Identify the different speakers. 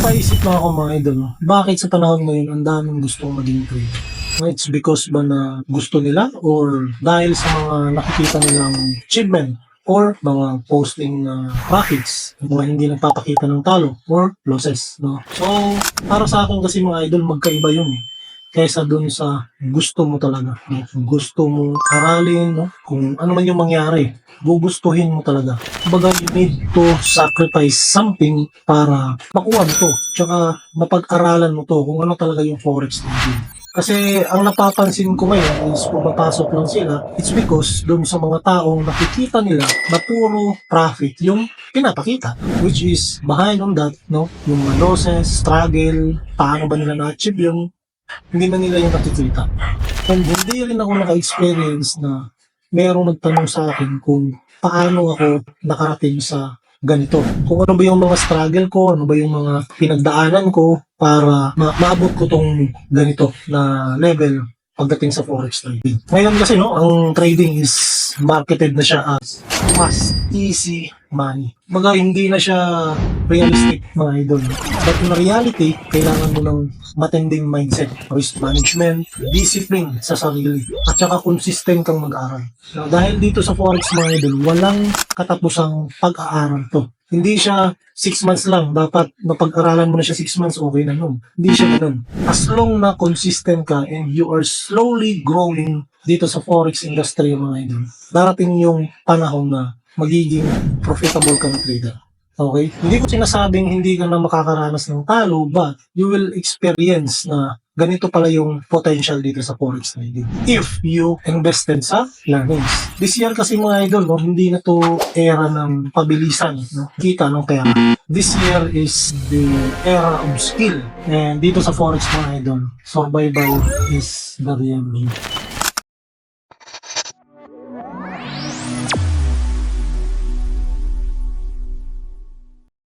Speaker 1: Napaisip na ako mga idol, bakit sa panahon ngayon ang daming gustong maging trader? It's because ba na gusto nila or dahil sa mga nakikita nilang achievement or mga posting na profits, mga hindi nagpapakita ng talo or losses, no? So, para sa akin kasi mga idol, magkaiba yun eh. Kaysa dun sa gusto mo talaga, no? Gusto mo aralin, no? Kung ano man yung mangyari, gugustuhin mo talaga. Kumbaga, you need to sacrifice something para makuha mo to. Tsaka mapag-aralan mo to kung ano talaga yung forex trading. Kasi ang napapansin ko ngayon is pumapasok lang sila, it's because doon sa mga taong nakikita nila na puro profit yung pinapakita. Which is behind on that, no? Yung mga losses, struggle, paano ba nila na-achieve yung hindi na nila yung nakikita. And hindi rin ako naka-experience na merong nagtanong sa akin kung paano ako nakarating sa ganito. Kung ano ba yung mga struggle ko, ano ba yung mga pinagdaanan ko para maabot ko tong ganito na level pagdating sa forex trading. Ngayon kasi no, ang trading is marketed na siya as fast, easy money. Baga hindi na siya realistic mga idol. But in reality, kailangan mo ng matinding mindset, risk management, discipline sa sarili, at saka consistent kang mag-aaral. Now, dahil dito sa forex mga idol, walang katapusang pag-aaral to. Hindi siya 6 months lang. Dapat mapag-aralan mo na siya 6 months, okay na nun. Hindi siya ganun. As long na consistent ka and you are slowly growing dito sa forex industry mga idol, darating yung panahon na magiging profitable ka na trader. Okay? Hindi ko sinasabing hindi ka na makakaranas ng talo, but you will experience na ganito pala yung potential dito sa forex trading if you invested sa learnings. This year kasi mga idol, no, hindi na to era ng pabilisan, no? Kita ng pera. This year is the era of skill. And dito sa forex mga idol, survival is the real game.